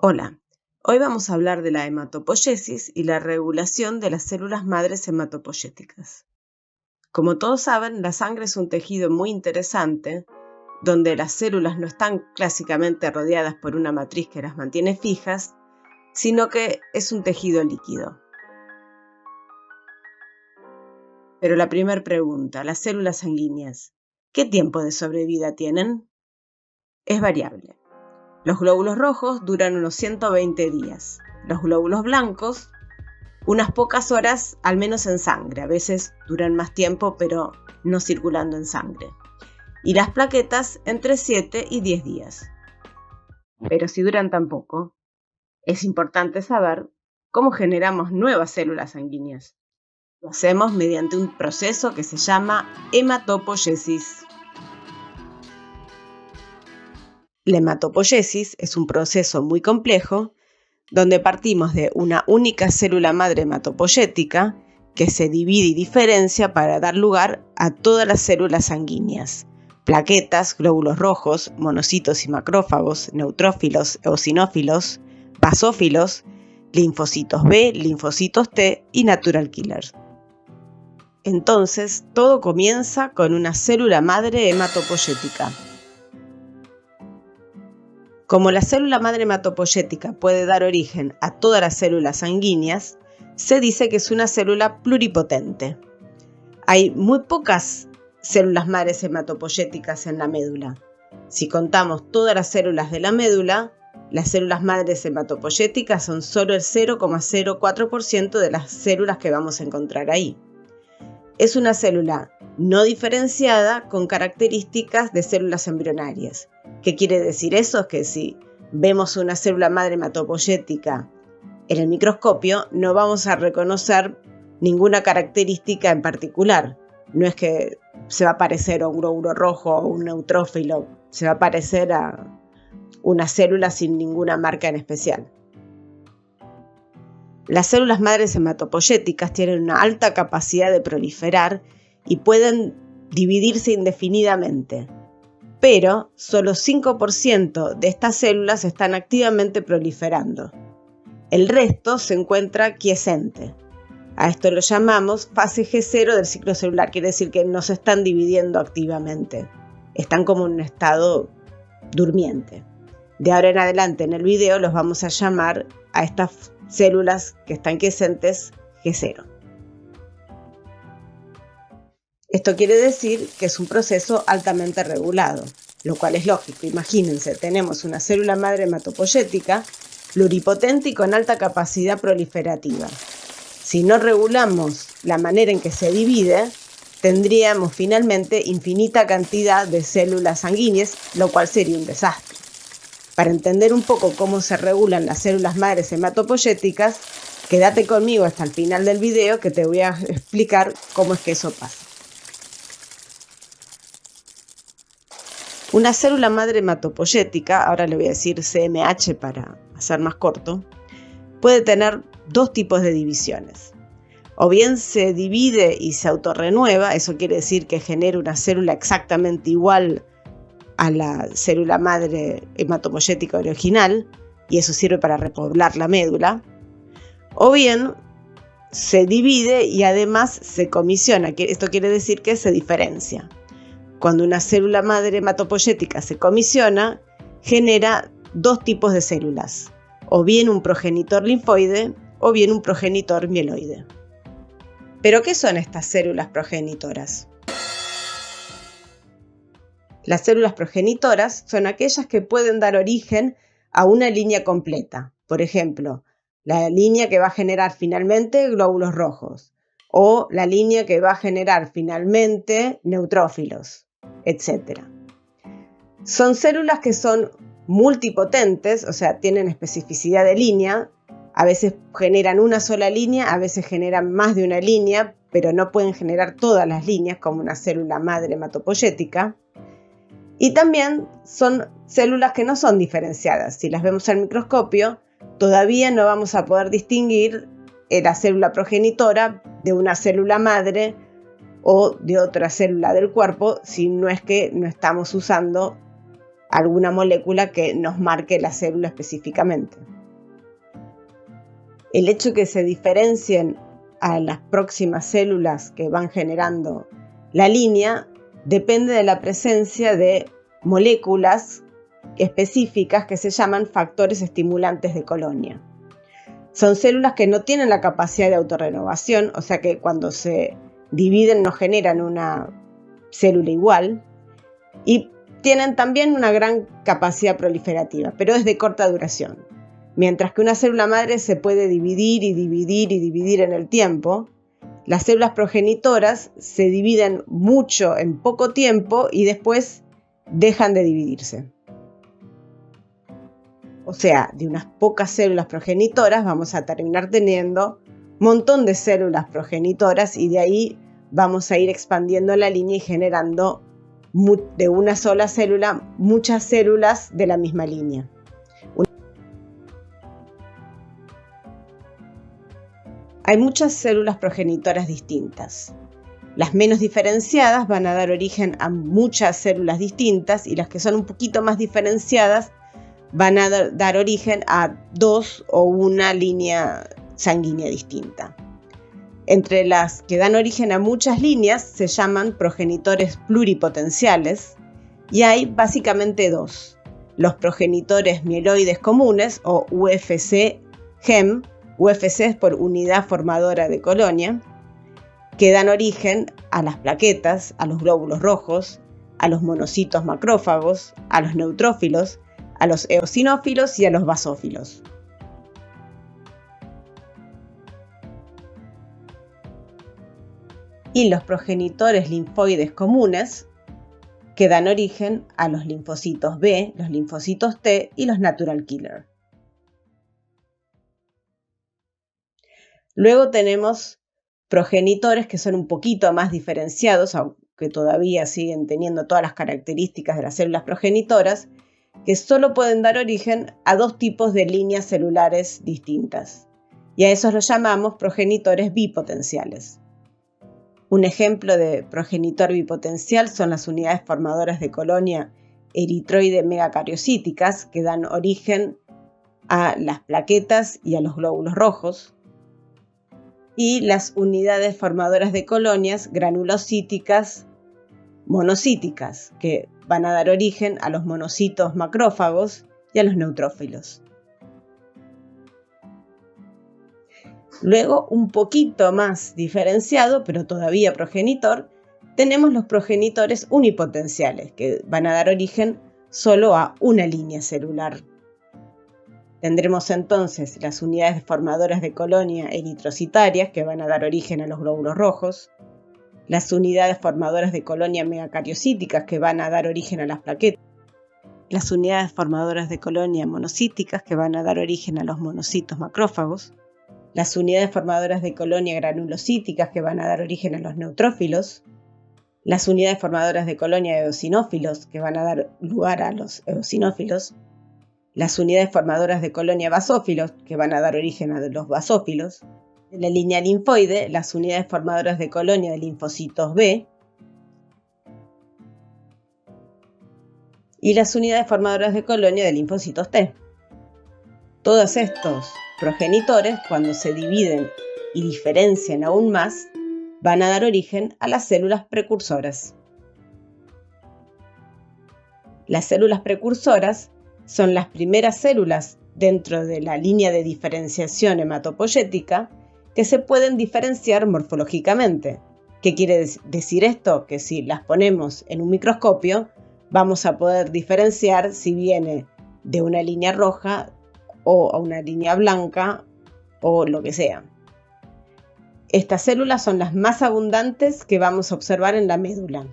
Hola, hoy vamos a hablar de la hematopoiesis y la regulación de las células madres hematopoyéticas. Como todos saben, la sangre es un tejido muy interesante, donde las células no están clásicamente rodeadas por una matriz que las mantiene fijas, sino que es un tejido líquido. Pero la primera pregunta, las células sanguíneas, ¿qué tiempo de sobrevida tienen? Es variable. Los glóbulos rojos duran unos 120 días. Los glóbulos blancos, unas pocas horas, al menos en sangre. A veces duran más tiempo, pero no circulando en sangre. Y las plaquetas, entre 7 y 10 días. Pero si duran tan poco, es importante saber cómo generamos nuevas células sanguíneas. Lo hacemos mediante un proceso que se llama hematopoiesis. La hematopoiesis es un proceso muy complejo donde partimos de una única célula madre hematopoyética que se divide y diferencia para dar lugar a todas las células sanguíneas, plaquetas, glóbulos rojos, monocitos y macrófagos, neutrófilos, eosinófilos, basófilos, linfocitos B, linfocitos T y natural killers. Entonces, todo comienza con una célula madre hematopoyética. Como la célula madre hematopoyética puede dar origen a todas las células sanguíneas, se dice que es una célula pluripotente. Hay muy pocas células madres hematopoyéticas en la médula. Si contamos todas las células de la médula, las células madres hematopoyéticas son solo el 0,04% de las células que vamos a encontrar ahí. Es una célula no diferenciada con características de células embrionarias. ¿Qué quiere decir eso? Es que si vemos una célula madre hematopoyética en el microscopio, no vamos a reconocer ninguna característica en particular. No es que se va a parecer a un glóbulo rojo o un neutrófilo, se va a parecer a una célula sin ninguna marca en especial. Las células madres hematopoyéticas tienen una alta capacidad de proliferar y pueden dividirse indefinidamente, pero solo 5% de estas células están activamente proliferando. El resto se encuentra quiescente. A esto lo llamamos fase G0 del ciclo celular, quiere decir que no se están dividiendo activamente, están como en un estado durmiente. De ahora en adelante en el video los vamos a llamar a estas células que están quiescentes G0. Esto quiere decir que es un proceso altamente regulado, lo cual es lógico. Imagínense, tenemos una célula madre hematopoyética pluripotente y con alta capacidad proliferativa. Si no regulamos la manera en que se divide, tendríamos finalmente infinita cantidad de células sanguíneas, lo cual sería un desastre. Para entender un poco cómo se regulan las células madres hematopoyéticas, quédate conmigo hasta el final del video que te voy a explicar cómo es que eso pasa. Una célula madre hematopoyética, ahora le voy a decir CMH para hacer más corto, puede tener dos tipos de divisiones. O bien se divide y se autorrenueva, eso quiere decir que genera una célula exactamente igual a la célula madre hematopoyética original, y eso sirve para repoblar la médula. O bien se divide y además se comisiona, esto quiere decir que se diferencia. Cuando una célula madre hematopoyética se comisiona, genera dos tipos de células, o bien un progenitor linfoide o bien un progenitor mieloide. ¿Pero qué son estas células progenitoras? Las células progenitoras son aquellas que pueden dar origen a una línea completa. Por ejemplo, la línea que va a generar finalmente glóbulos rojos o la línea que va a generar finalmente neutrófilos, etc. Son células que son multipotentes, o sea, tienen especificidad de línea. A veces generan una sola línea, a veces generan más de una línea, pero no pueden generar todas las líneas como una célula madre hematopoyética. Y también son células que no son diferenciadas. Si las vemos al microscopio, todavía no vamos a poder distinguir la célula progenitora de una célula madre o de otra célula del cuerpo, si no es que no estamos usando alguna molécula que nos marque la célula específicamente. El hecho que se diferencien a las próximas células que van generando la línea depende de la presencia de moléculas específicas que se llaman factores estimulantes de colonia. Son células que no tienen la capacidad de autorrenovación, o sea que cuando se dividen no generan una célula igual, y tienen también una gran capacidad proliferativa, pero es de corta duración. Mientras que una célula madre se puede dividir y dividir y dividir en el tiempo, las células progenitoras se dividen mucho en poco tiempo y después dejan de dividirse. O sea, de unas pocas células progenitoras vamos a terminar teniendo un montón de células progenitoras y de ahí vamos a ir expandiendo la línea y generando de una sola célula muchas células de la misma línea. Hay muchas células progenitoras distintas. Las menos diferenciadas van a dar origen a muchas células distintas y las que son un poquito más diferenciadas van a dar origen a dos o una línea sanguínea distinta. Entre las que dan origen a muchas líneas se llaman progenitores pluripotenciales y hay básicamente dos: los progenitores mieloides comunes o UFC-GEM, UFC es por unidad formadora de colonia, que dan origen a las plaquetas, a los glóbulos rojos, a los monocitos macrófagos, a los neutrófilos, a los eosinófilos y a los basófilos. Y los progenitores linfoides comunes, que dan origen a los linfocitos B, los linfocitos T y los natural killer. Luego tenemos progenitores que son un poquito más diferenciados, aunque todavía siguen teniendo todas las características de las células progenitoras, que solo pueden dar origen a dos tipos de líneas celulares distintas. Y a esos los llamamos progenitores bipotenciales. Un ejemplo de progenitor bipotencial son las unidades formadoras de colonia eritroide megacariocíticas, que dan origen a las plaquetas y a los glóbulos rojos, y las unidades formadoras de colonias granulocíticas monocíticas, que van a dar origen a los monocitos macrófagos y a los neutrófilos. Luego, un poquito más diferenciado, pero todavía progenitor, tenemos los progenitores unipotenciales, que van a dar origen solo a una línea celular. Tendremos entonces las unidades formadoras de colonia eritrocitarias, que van a dar origen a los glóbulos rojos, las unidades formadoras de colonia megacariocíticas, que van a dar origen a las plaquetas, las unidades formadoras de colonia monocíticas, que van a dar origen a los monocitos macrófagos, las unidades formadoras de colonia granulocíticas, que van a dar origen a los neutrófilos, las unidades formadoras de colonia eosinófilos, que van a dar lugar a los eosinófilos, las unidades formadoras de colonia basófilos, que van a dar origen a los basófilos, de la línea linfoide, las unidades formadoras de colonia de linfocitos B, y las unidades formadoras de colonia de linfocitos T. Todos estos progenitores, cuando se dividen y diferencian aún más, van a dar origen a las células precursoras. Las células precursoras son las primeras células dentro de la línea de diferenciación hematopoyética que se pueden diferenciar morfológicamente. ¿Qué quiere decir esto? Que si las ponemos en un microscopio, vamos a poder diferenciar si viene de una línea roja o a una línea blanca o lo que sea. Estas células son las más abundantes que vamos a observar en la médula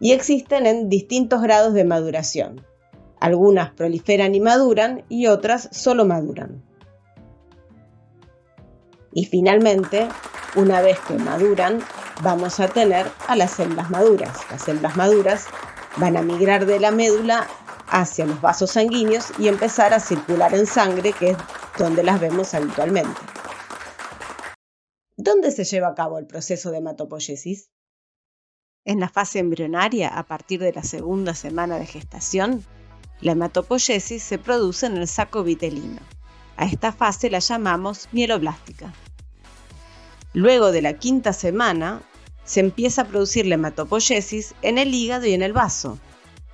y existen en distintos grados de maduración. Algunas proliferan y maduran y otras solo maduran. Y finalmente, una vez que maduran, vamos a tener a las células maduras. Las células maduras van a migrar de la médula hacia los vasos sanguíneos y empezar a circular en sangre, que es donde las vemos habitualmente. ¿Dónde se lleva a cabo el proceso de hematopoiesis? En la fase embrionaria, a partir de la segunda semana de gestación, La hematopoiesis se produce en el saco vitelino. A esta fase la llamamos mieloblástica. Luego de la quinta semana, se empieza a producir la hematopoiesis en el hígado y en el vaso.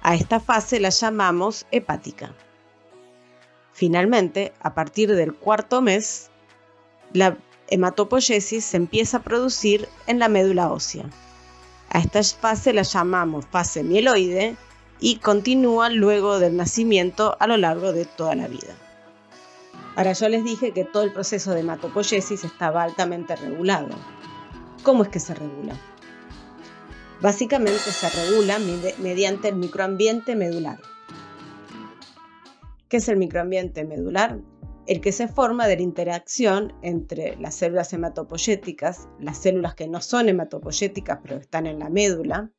A esta fase la llamamos hepática. Finalmente, a partir del cuarto mes, la hematopoiesis se empieza a producir en la médula ósea. A esta fase la llamamos fase mieloide y continúa luego del nacimiento a lo largo de toda la vida. Ahora, yo les dije que todo el proceso de hematopoiesis estaba altamente regulado. ¿Cómo es que se regula? Básicamente se regula mediante el microambiente medular. ¿Qué es el microambiente medular? El que se forma de la interacción entre las células hematopoyéticas, las células que no son hematopoyéticas pero están en la médula,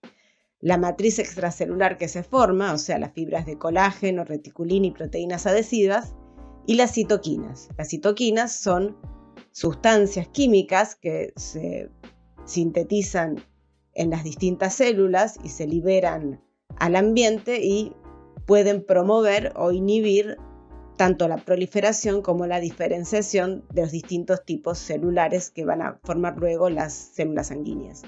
la matriz extracelular que se forma, o sea, las fibras de colágeno, reticulina y proteínas adhesivas, y las citoquinas. Las citoquinas son sustancias químicas que se sintetizan en las distintas células y se liberan al ambiente y pueden promover o inhibir tanto la proliferación como la diferenciación de los distintos tipos celulares que van a formar luego las células sanguíneas.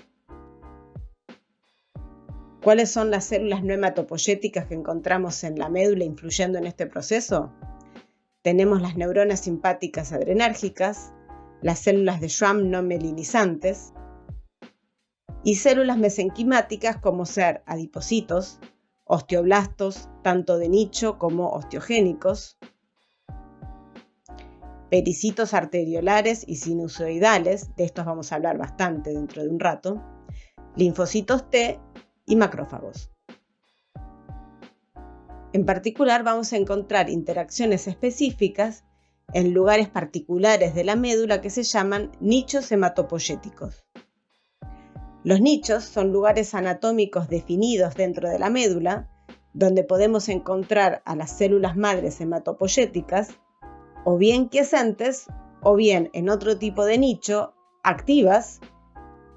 ¿Cuáles son las células no hematopoyéticas que encontramos en la médula influyendo en este proceso? Tenemos las neuronas simpáticas adrenérgicas, las células de Schwann no mielinizantes y células mesenquimáticas como ser adipocitos, osteoblastos, tanto de nicho como osteogénicos, pericitos arteriolares y sinusoidales, de estos vamos a hablar bastante dentro de un rato, linfocitos T y macrófagos. En particular vamos a encontrar interacciones específicas en lugares particulares de la médula que se llaman nichos hematopoyéticos. Los nichos son lugares anatómicos definidos dentro de la médula donde podemos encontrar a las células madres hematopoyéticas o bien quiescentes o bien en otro tipo de nicho activas,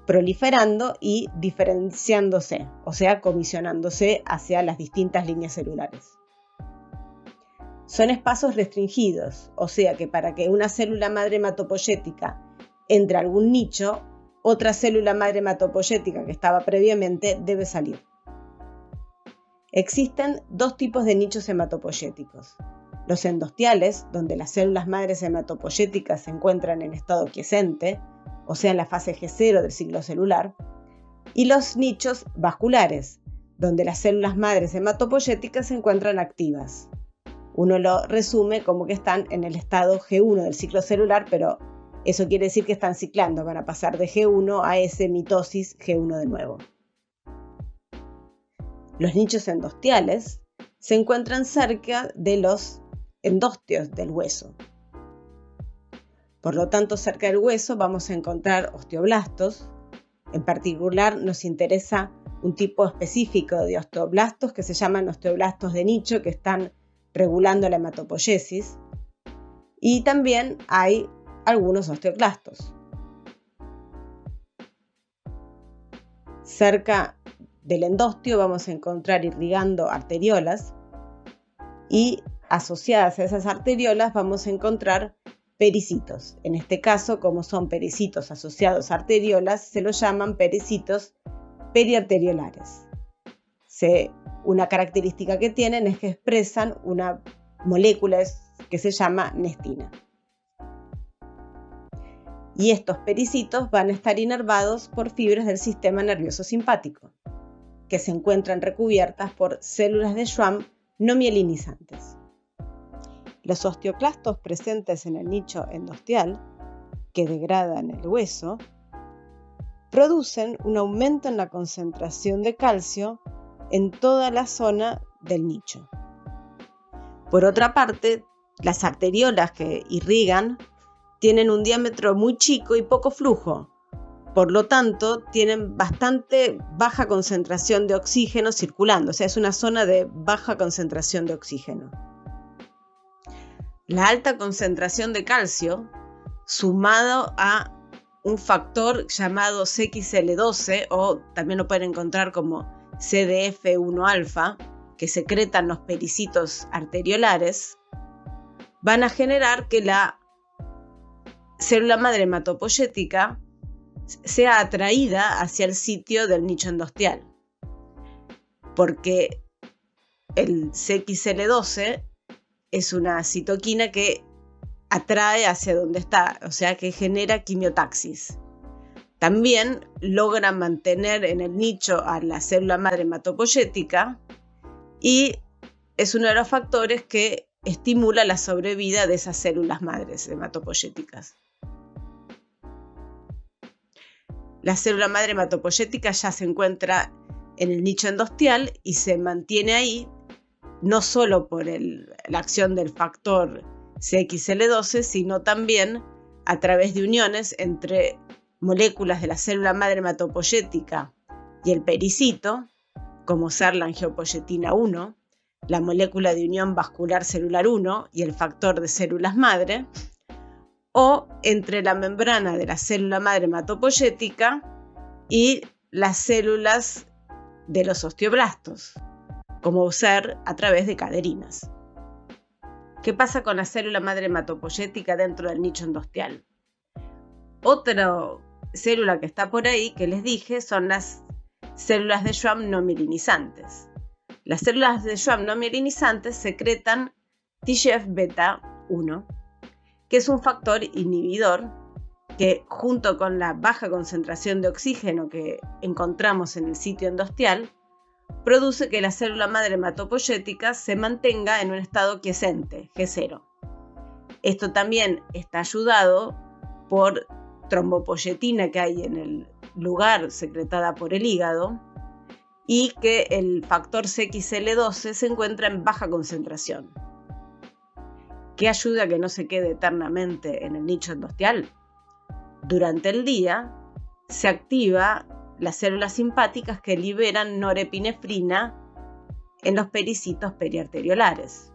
proliferando y diferenciándose, o sea, comisionándose hacia las distintas líneas celulares. Son espacios restringidos, o sea que para que una célula madre hematopoyética entre a algún nicho, otra célula madre hematopoyética que estaba previamente debe salir. Existen dos tipos de nichos hematopoyéticos. Los endostiales, donde las células madres hematopoyéticas se encuentran en estado quiescente, o sea, en la fase G0 del ciclo celular, y los nichos vasculares, donde las células madres hematopoyéticas se encuentran activas. Uno lo resume como que están en el estado G1 del ciclo celular, pero eso quiere decir que están ciclando, van a pasar de G1 a S mitosis G1 de nuevo. Los nichos endostiales se encuentran cerca de los endósteos del hueso. Por lo tanto, cerca del hueso vamos a encontrar osteoblastos. En particular, nos interesa un tipo específico de osteoblastos que se llaman osteoblastos de nicho, que están regulando la hematopoiesis. Y también hay algunos osteoclastos. Cerca del endostio vamos a encontrar irrigando arteriolas y asociadas a esas arteriolas vamos a encontrar pericitos. En este caso, como son pericitos asociados a arteriolas, se los llaman pericitos periarteriolares. Una característica que tienen es que expresan una molécula que se llama nestina. Y estos pericitos van a estar inervados por fibras del sistema nervioso simpático, que se encuentran recubiertas por células de Schwann no mielinizantes. Los osteoclastos presentes en el nicho endostial, que degradan el hueso, producen un aumento en la concentración de calcio en toda la zona del nicho. Por otra parte, las arteriolas que irrigan tienen un diámetro muy chico y poco flujo, por lo tanto tienen bastante baja concentración de oxígeno circulando, o sea, es una zona de baja concentración de oxígeno. La alta concentración de calcio, sumado a un factor llamado CXL12, o también lo pueden encontrar como CDF1-alfa, que secretan los pericitos arteriolares van a generar que la célula madre hematopoyética sea atraída hacia el sitio del nicho endosteal, porque el CXL12 es una citoquina que atrae hacia donde está, o sea que genera quimiotaxis. También logra mantener en el nicho a la célula madre hematopoyética y es uno de los factores que estimula la sobrevida de esas células madres hematopoyéticas. La célula madre hematopoyética ya se encuentra en el nicho endosteal y se mantiene ahí no solo por la acción del factor CXL12, sino también a través de uniones entre moléculas de la célula madre hematopoyética y el pericito, como ser la angiopoyetina 1, la molécula de unión vascular celular 1 y el factor de células madre, o entre la membrana de la célula madre hematopoyética y las células de los osteoblastos, como ser a través de caderinas. ¿Qué pasa con la célula madre hematopoyética dentro del nicho endosteal? Otra célula que está por ahí, que les dije, son las células de Schwann no mielinizantes. Las células de Schwann no mielinizantes secretan TGF-beta 1, que es un factor inhibidor que, junto con la baja concentración de oxígeno que encontramos en el sitio endosteal, produce que la célula madre hematopoyética se mantenga en un estado quiescente, G0. Esto también está ayudado por trombopoyetina que hay en el lugar secretada por el hígado y que el factor CXL12 se encuentra en baja concentración. ¿Qué ayuda a que no se quede eternamente en el nicho endosteal? Durante el día se activa las células simpáticas que liberan norepinefrina en los pericitos periarteriolares.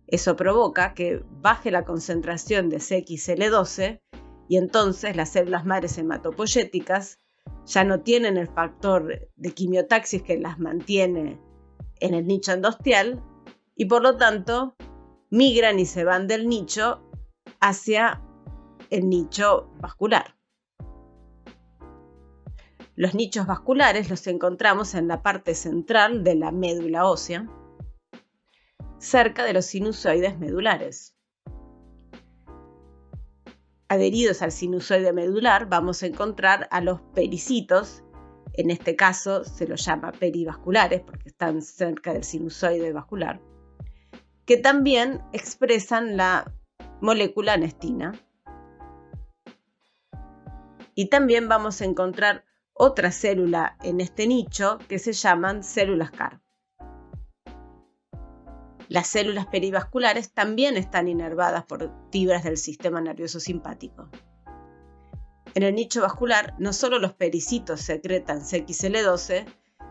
Eso provoca que baje la concentración de CXL12 y entonces las células madres hematopoyéticas ya no tienen el factor de quimiotaxis que las mantiene en el nicho endosteal y por lo tanto migran y se van del nicho hacia el nicho vascular. Los nichos vasculares los encontramos en la parte central de la médula ósea, cerca de los sinusoides medulares. Adheridos al sinusoide medular vamos a encontrar a los pericitos, en este caso se los llama perivasculares porque están cerca del sinusoide vascular, que también expresan la molécula anestina. Y también vamos a encontrar otra célula en este nicho que se llaman células CAR. Las células perivasculares también están inervadas por fibras del sistema nervioso simpático. En el nicho vascular no solo los pericitos secretan CXL12,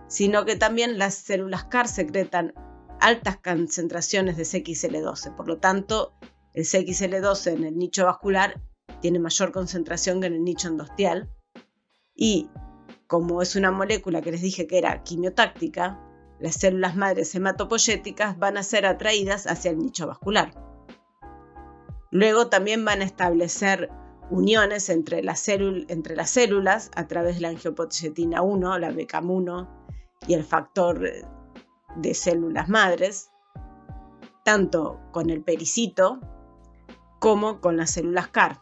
sino que también las células CAR secretan altas concentraciones de CXL12. Por lo tanto, el CXL12 en el nicho vascular tiene mayor concentración que en el nicho endosteal y como es una molécula que les dije que era quimiotáctica, las células madres hematopoyéticas van a ser atraídas hacia el nicho vascular. Luego también van a establecer uniones entre las células a través de la angiopoyetina 1, la BCAM1 y el factor de células madres, tanto con el pericito como con las células CAR.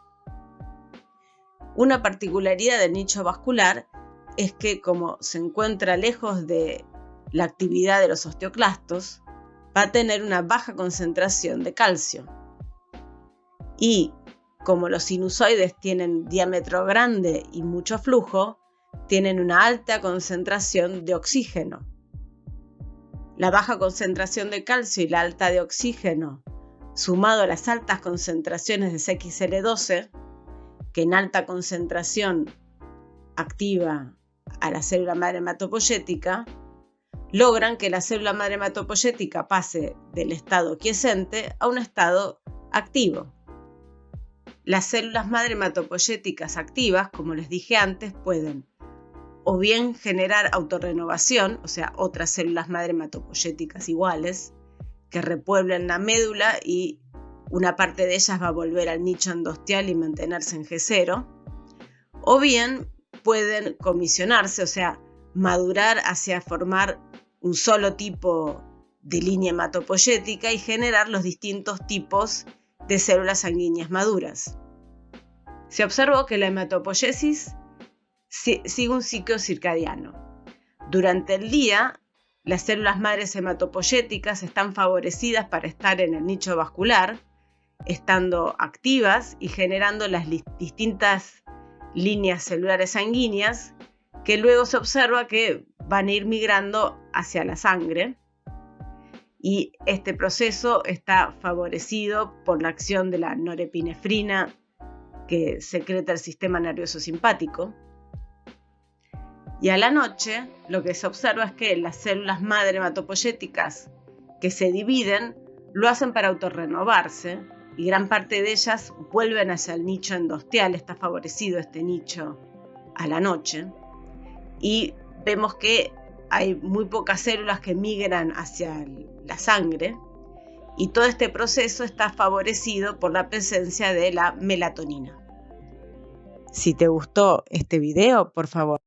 Una particularidad del nicho vascular es que como se encuentra lejos de la actividad de los osteoclastos, va a tener una baja concentración de calcio. Y como los sinusoides tienen diámetro grande y mucho flujo, tienen una alta concentración de oxígeno. La baja concentración de calcio y la alta de oxígeno, sumado a las altas concentraciones de CXL12, que en alta concentración activa a la célula madre hematopoyética, logran que la célula madre hematopoyética pase del estado quiescente a un estado activo. Las células madre hematopoyéticas activas, como les dije antes, pueden o bien generar autorrenovación, o sea, otras células madre hematopoyéticas iguales, que repueblen la médula y una parte de ellas va a volver al nicho endosteal y mantenerse en G0, o bien pueden comisionarse, o sea, madurar hacia formar un solo tipo de línea hematopoyética y generar los distintos tipos de células sanguíneas maduras. Se observó que la hematopoiesis sigue un ciclo circadiano. Durante el día, las células madres hematopoyéticas están favorecidas para estar en el nicho vascular, estando activas y generando las distintas líneas celulares sanguíneas que luego se observa que van a ir migrando hacia la sangre, y este proceso está favorecido por la acción de la norepinefrina que secreta el sistema nervioso simpático. Y a la noche lo que se observa es que las células madre hematopoyéticas que se dividen lo hacen para autorrenovarse y gran parte de ellas vuelven hacia el nicho endosteal, está favorecido este nicho a la noche, y vemos que hay muy pocas células que migran hacia la sangre, y todo este proceso está favorecido por la presencia de la melatonina. Si te gustó este video, por favor,